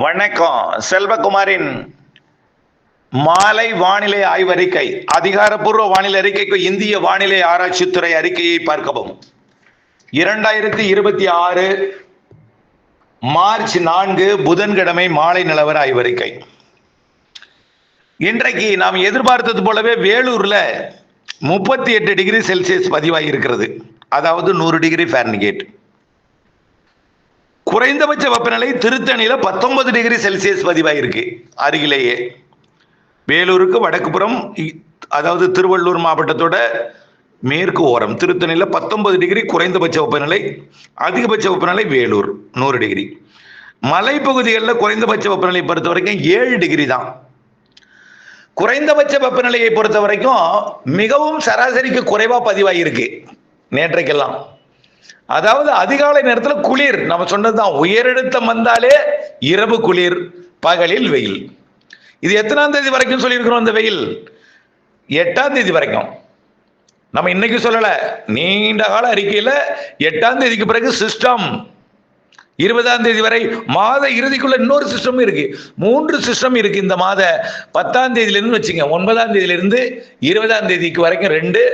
வணக்கம். செல்வகுமாரின் மாலை வானிலை ஆய்வறிக்கை. அதிகாரப்பூர்வ வானிலை அறிக்கைக்கு இந்திய வானிலை ஆராய்ச்சித்துறை அறிக்கையை பார்க்கவும். 2026 மார்ச் 4 புதன்கிழமை மாலை நிலவர ஆய்வறிக்கை. இன்றைக்கு நாம் எதிர்பார்த்தது போலவே வேலூர்ல 38 டிகிரி செல்சியஸ் பதிவாகி இருக்கிறது, அதாவது 100 டிகிரி ஃபாரன்ஹீட். குறைந்தபட்ச வெப்பநிலை திருத்தணியில 19 டிகிரி செல்சியஸ் பதிவாயிருக்கு. அருகிலேயே வேலூருக்கு வடக்கு புறம், அதாவது திருவள்ளூர் மாவட்டத்தோட மேற்கு ஓரம் திருத்தணியில 19 டிகிரி குறைந்தபட்ச வெப்பநிலை, அதிகபட்ச வெப்பநிலை வேலூர் 100 டிகிரி. மலைப்பகுதிகளில் குறைந்தபட்ச வெப்பநிலை பொறுத்த வரைக்கும் 7 டிகிரி தான். குறைந்தபட்ச வெப்பநிலையை பொறுத்த வரைக்கும் மிகவும் சராசரிக்கு குறைவா பதிவாயிருக்கு நேற்றைக்கெல்லாம். அதாவது அதிகாலை நேரத்தில் குளிர், நம்ம சொன்னதுதான், உயரழுத்தம் வந்தாலே இரவு குளிர், பகலில் வெயில். இது எத்தனாம் தேதி வரைக்கும் சொல்லியிருக்கிறோம்? இந்த வெயில் 8ஆம் தேதி வரைக்கும். நம்ம இன்னைக்கு சொல்லல, நீண்ட கால அறிக்கையில 8ஆம் தேதிக்கு பிறகு சிஸ்டம் 20ஆம் தேதி வரை, மாத இறுதிக்குள்ள இன்னொரு சிஸ்டம் இருக்கு. 3 சிஸ்டம் இருக்கு இந்த மாத 10ஆம் தேதியிலிருந்து வச்சுங்க, 9ஆம் தேதியிலிருந்து 20ஆம் தேதிக்கு வரைக்கும் 2,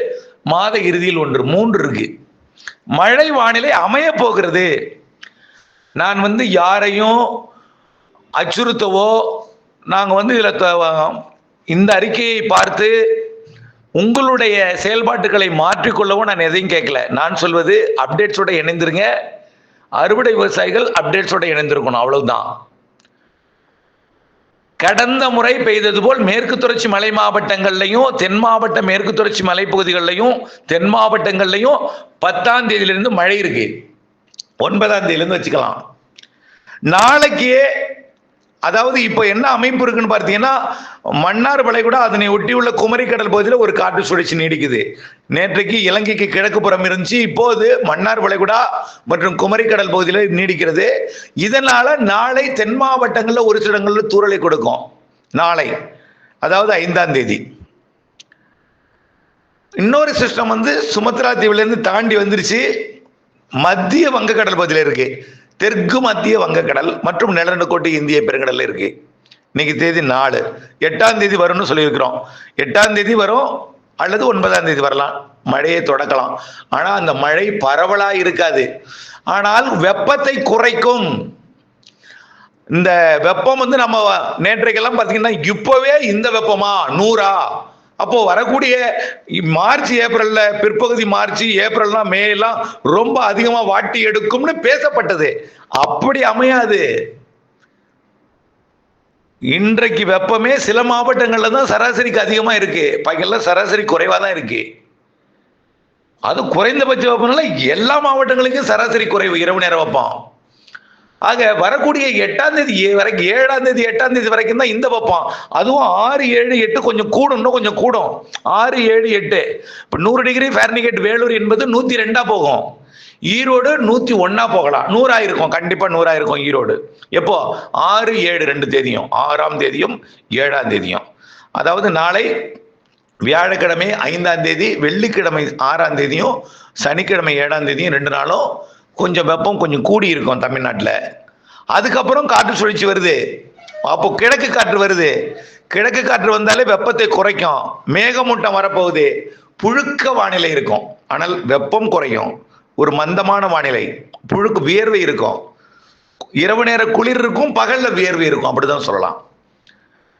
மாத இறுதியில் 1, 3 இருக்கு. மழை வானிலை அமைய போகிறது. நான் யாரையும் அச்சுறுத்தவோ, நாங்கள் இந்த அறிக்கையை பார்த்து உங்களுடைய செயல்பாட்டுகளை மாற்றிக்கொள்ளவோ நான் எதையும் கேட்கல. நான் சொல்வது அப்டேட்ஸோட இணைந்திருங்க. அறுவடை விவசாயிகள் அப்டேட்ஸோட இணைந்திருக்கணும், அவ்வளவுதான். கடந்த முறை பெய்தது போல் மேற்கு தொடர்ச்சி மலை மாவட்டங்கள்லையும், தென் மாவட்ட மேற்கு தொடர்ச்சி மலைப்பகுதிகளிலையும், தென் மாவட்டங்கள்லையும் 10ஆம் தேதியிலிருந்து மழை இருக்கு. 9ஆம் தேதியிலிருந்து வச்சுக்கலாம். நாளைக்கு, அதாவது இப்போ என்ன அமைப்பு இருக்குன்னு பார்த்தீங்கன்னா, மன்னார் வளைகுடா அதனை ஒட்டியுள்ள குமரிக்கடல் பகுதியில் ஒரு காற்று சுழற்சி நீடிக்குது. நேற்றைக்கு இலங்கைக்கு கிழக்கு புறம் இருந்துச்சு, இப்போது மன்னார் வளைகுடா மற்றும் குமரிக்கடல் பகுதியில் நீடிக்கிறது. இதனால நாளை தென் மாவட்டங்களில் ஒரு சில இடங்களில் தூறலை கொடுக்கும். நாளை, அதாவது 5ஆம் தேதி. இன்னொரு சிஸ்டம் சுமத்ரா தீவிலிருந்து தாண்டி வந்துருச்சு, மத்திய வங்கக்கடல் பகுதியில் இருக்கு. தெற்கு மத்திய வங்கக்கடல் மற்றும் நிலநடுக்கோட்டு இந்திய பெருங்கடல்ல இருக்கு. இன்னைக்கு தேதி 4, 8ஆம் தேதி வரும்னு சொல்லியிருக்கிறோம். 8ஆம் தேதி வரும் அல்லது 9ஆம் தேதி வரலாம், மழையை தொடக்கலாம். ஆனா அந்த மழை பரவலா இருக்காது, ஆனால் வெப்பத்தை குறைக்கும். இந்த வெப்பம் நம்ம நேற்றைக்கெல்லாம் பார்த்தீங்கன்னா, இப்பவே இந்த வெப்பமா 100ஆ? அப்போ வரக்கூடிய மார்ச் ஏப்ரல்ல, பிற்பகுதி மார்ச் ஏப்ரல்னா மே எல்லாம் ரொம்ப அதிகமா வாட்டி எடுக்கும்னு பேசப்பட்டது. அப்படி அமையாது. இன்றைக்கு வெப்பமே சில மாவட்டங்கள்ல தான் சராசரிக்கு அதிகமா இருக்கு, பகல்ல சராசரி குறைவா தான் இருக்கு. அது குறைந்தபட்ச வெப்பநிலை எல்லா மாவட்டங்களுக்கும் சராசரி குறைவு, இரவு நேர வெப்பம். ஆக வரக்கூடிய 8ஆம் தேதி வரைக்கும், 7ஆம் தேதி 8ஆம் தேதி வரைக்கும் தான் இந்த வெப்பம். அதுவும் 6, 7, 8 கொஞ்சம் கூடும், இன்னும் கொஞ்சம் கூடும். 6, 7, 8 இப்போ 100 டிகிரி ஃபாரன்ஹீட் வேலூர் என்பது 102 போகும். ஈரோடு 101 போகலாம். 100 இருக்கும், கண்டிப்பா 100 இருக்கும் ஈரோடு. எப்போ? 6, 7 2 தேதியும், 6ஆம் தேதியும் 7ஆம் தேதியும். அதாவது நாளை வியாழக்கிழமை 5ஆம் தேதி, வெள்ளிக்கிழமை 6ஆம் தேதியும், சனிக்கிழமை 7ஆம் தேதியும் 2 நாளும் கொஞ்சம் வெப்பம் கொஞ்சம் கூடி இருக்கும் தமிழ்நாட்டில். அதுக்கப்புறம் காற்று சுழற்சி வருது. அப்போ கிழக்கு காற்று வருது. கிழக்கு காற்று வந்தாலே வெப்பத்தை குறைக்கும். மேகமூட்டம் வரப்போகுது. புழுக்க வானிலை இருக்கும், ஆனால் வெப்பம் குறையும். ஒரு மந்தமான வானிலை, புழுக்கு வியர்வை இருக்கும். இரவு நேர குளிர் இருக்கும், பகல்ல வியர்வை இருக்கும், அப்படிதான் சொல்லலாம்.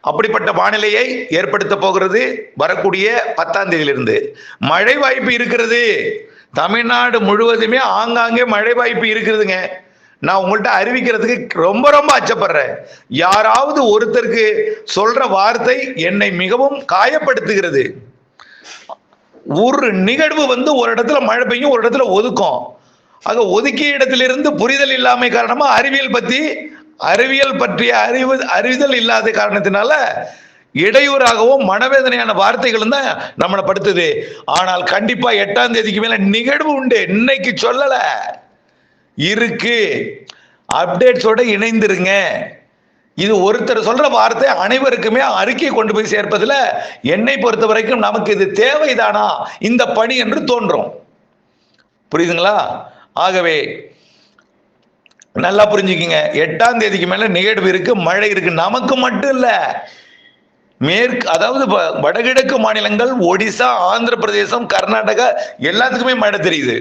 அப்படிப்பட்ட வானிலையை ஏற்படுத்த போகிறது வரக்கூடிய 10ஆம் தேதியிலிருந்து. மழை வாய்ப்பு இருக்கிறது. தமிழ்நாடு முழுவதுமே ஆங்காங்கே மழை வாய்ப்பு இருக்குதுங்க. நான் உங்கள்கிட்ட அறிவிக்கிறதுக்கு ரொம்ப ரொம்ப அச்சப்படுறேன். யாராவது ஒருத்தருக்கு சொல்ற வார்த்தை என்னை மிகவும் காயப்படுத்துகிறது. ஒரு நிகழ்வு ஒரு இடத்துல மழை பெய்யும், ஒரு இடத்துல ஒதுக்கும். ஆக ஒதுக்கிய இடத்திலிருந்து புரிதல் இல்லாமை காரணமா அறிவியல் பற்றிய அறிவுதல் இல்லாத காரணத்தினால இடையூறாகவும் மனவேதனையான வார்த்தைகளும் தான் நம்மளை படுத்துது. ஆனால் கண்டிப்பா 8ஆம் தேதிக்கு மேல நிகழ்வு உண்டு. இன்னைக்கு சொல்லல, இருக்கு. அப்டேட்ஸோட இணைந்திருங்க. இது ஒருத்தர் சொல்ற வார்த்தை அனைவருக்குமே அறிக்கை கொண்டு போய் சேர்ப்பதில் என்னை பொறுத்த வரைக்கும் நமக்கு இது தேவைதானா இந்த பணி என்று தோன்றும். புரியுதுங்களா? ஆகவே நல்லா புரிஞ்சுக்கிங்க. 8ஆம் தேதிக்கு மேல நிகழ்வு இருக்கு, மழை இருக்கு. நமக்கு மட்டும் இல்ல, மேற்கு அதாவது வடகிழக்கு மாநிலங்கள், ஒடிசா, ஆந்திர பிரதேசம், கர்நாடகா எல்லாத்துக்குமே மழை தெரியுது.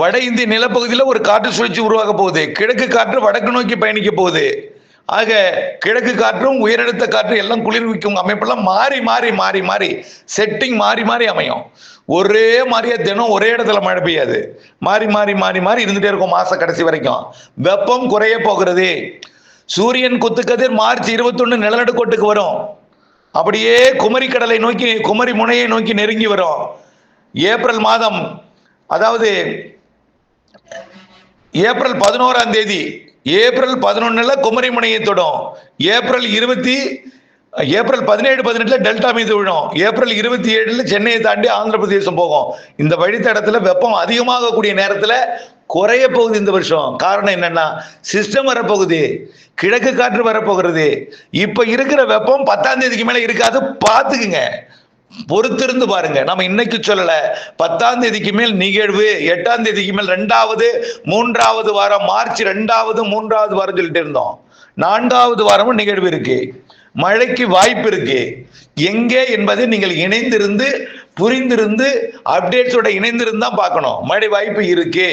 வட இந்திய நிலப்பகுதியில் ஒரு காற்று சுழற்சி உருவாக போகுது. கிழக்கு காற்று வடக்கு நோக்கி பயணிக்க போகுது. ஆக கிழக்கு காற்றும் உயரழுத்த காற்று எல்லாம் குளிர்விக்கும் அமைப்பெல்லாம் மாறி மாறி மாறி மாறி செட்டிங் மாறி மாறி அமையும். ஒரே மாதிரியா தினம் ஒரே இடத்துல மழை பெய்யாது. மாறி மாறி மாறி மாறி இருந்துட்டே இருக்கும் மாச கடைசி வரைக்கும். வெப்பம் குறைய போகிறது. சூரியன் குத்துக்கதிர் மார்ச் 21 நிலநடுக்கோட்டுக்கு வரும். அப்படியே குமரி கடலை நோக்கி, குமரி முனையை நோக்கி நெருங்கி வரும். ஏப்ரல் மாதம், அதாவது ஏப்ரல் 11ஆம் தேதி, ஏப்ரல் 11 குமரி முனையை தொடும். ஏப்ரல் 17, 18 டெல்டா மீது விழும். ஏப்ரல் 27 சென்னையை தாண்டி ஆந்திர பிரதேசம் போகும். இந்த வழித்தடத்துல வெப்பம் அதிகமாக கூடிய நேரத்துல குறைய போகுது இந்த வருஷம். காரணம் என்னன்னா, சிஸ்டம் வரப்போகுது, கிழக்கு காற்று வரப்போகிறது. இப்ப இருக்கிற வெப்பம் 10ஆம் தேதிக்கு மேல இருக்காது, பாத்துக்குங்க, பொறுத்திருந்து பாருங்க. நம்ம இன்னைக்கு சொல்லல, 10ஆம் தேதிக்கு மேல் நிகழ்வு, 8ஆம் தேதிக்கு மேல் 2வது 3வது வாரம், மார்ச் 2வது 3வது வாரம் சொல்லிட்டு இருந்தோம். 4வது வாரமும் நிகழ்வு இருக்கு, மழைக்கு வாய்ப்பு இருக்கு. எங்கே என்பதை நீங்கள் இணைந்திருந்து புரிந்திருந்து அப்டேட்ஸோட இணைந்திருந்தா பார்க்கணும். மழை வாய்ப்பு இருக்கு,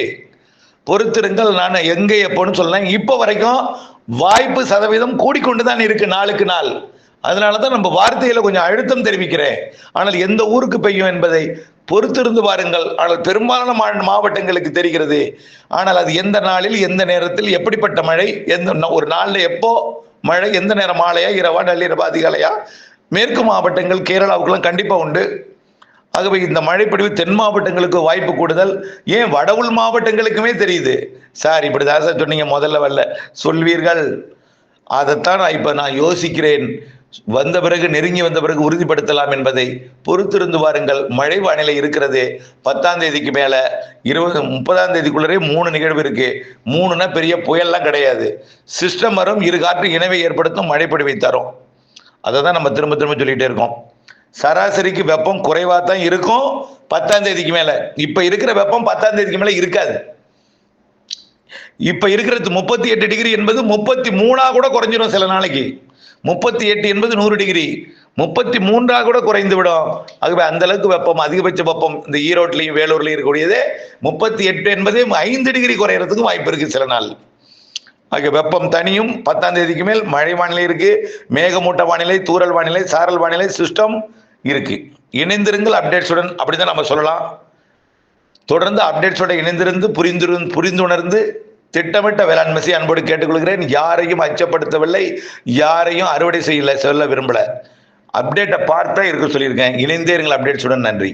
பொறுத்திருங்கள். நான் எங்கே எப்போன்னு சொல்லலாம். இப்போ வரைக்கும் வாய்ப்பு சதவீதம் கூடிக்கொண்டுதான் இருக்கு நாளுக்கு நாள். அதனாலதான் நம்ம வார்த்தையில கொஞ்சம் அழுத்தம் தெரிவிக்கிறேன். ஆனால் எந்த ஊருக்கு பெய்யும் என்பதை பொறுத்திருந்து பாருங்கள். ஆனால் பெரும்பாலான மாவட்டங்களுக்கு தெரிகிறது. ஆனால் அது எந்த நாளில், எந்த நேரத்தில், எப்படிப்பட்ட மழை, எந்த ஒரு நாள்ல எப்போ மழை, எந்த நேரம், மாலையா, இரவா, நள்ளிரவா, அதிகாலையா, மேற்கு மாவட்டங்கள், கேரளாவுக்குலாம் கண்டிப்பா உண்டு. ஆகவே இந்த மழைப்பொழிவு தென் மாவட்டங்களுக்கு வாய்ப்பு கூடுதல். ஏன் வட உள் மாவட்டங்களுக்குமே தெரியுது. சார் இப்படிதான் சார் சொன்னீங்க, முதல்ல வரல சொல்வீர்கள். அதைத்தான் நான் யோசிக்கிறேன். வந்த பிறகு, நெருங்கி வந்த பிறகு உறுதிப்படுத்தலாம் என்பதை பொறுத்திருந்து வாருங்கள். மழை வானிலை இருக்கிறது. 10ஆம் தேதிக்கு மேல 30ஆம் தேதிக்குள்ளே 3 நிகழ்வு இருக்கு. 3னா பெரிய புயல்லாம் கிடையாது. சிஸ்டம் வரும், இரு காற்று இணைவை ஏற்படுத்தும், மழை பொழிவை தரும். அதை தான் நம்ம திரும்ப திரும்ப சொல்லிட்டே இருக்கோம். சராசரிக்கு வெப்பம் குறைவா தான் இருக்கும் 10ஆம் தேதிக்கு மேல. இப்ப இருக்கிற வெப்பம் 10ஆம் தேதிக்கு மேல இருக்காது. இப்ப இருக்கிறது 38 டிகிரி என்பது 33 கூட குறைஞ்சிடும் சில நாளைக்கு. 38 என்பது 100 டிகிரி, 33 கூட குறைந்து விடும். ஆகவே அந்த அளவுக்கு வெப்பம், அதிகபட்ச வெப்பம் இந்த ஈரோட்லையும் வேலூர்லையும் இருக்கக்கூடியது 38 என்பது 5 டிகிரி குறையறதுக்கு வாய்ப்பு இருக்கு சில நாள். ஆக வெப்பம் தனியும். 10ஆம் தேதிக்கு மேல் மழை வானிலை இருக்கு, மேகமூட்ட வானிலை, தூறல் வானிலை, சாரல் வானிலை, சிஸ்டம் இருக்கு. இணைந்திருங்கள் அப்டேட்ஸுடன், அப்படிதான் நம்ம சொல்லலாம். தொடர்ந்து அப்டேட்ஸோட இணைந்திருந்து புரிந்துணர்ந்து திட்டமிட்ட வேளாண்மை செய்ய அன்போடு கேட்டுக்கொள்கிறேன். யாரையும் அச்சப்படுத்தவில்லை, யாரையும் அறுவடை செய்யல, சொல்ல விரும்பல. அப்டேட்டை பார்த்தா இருக்க சொல்லியிருக்கேன். இணைந்தே இருங்கள் அப்டேட்ஸுடன். நன்றி.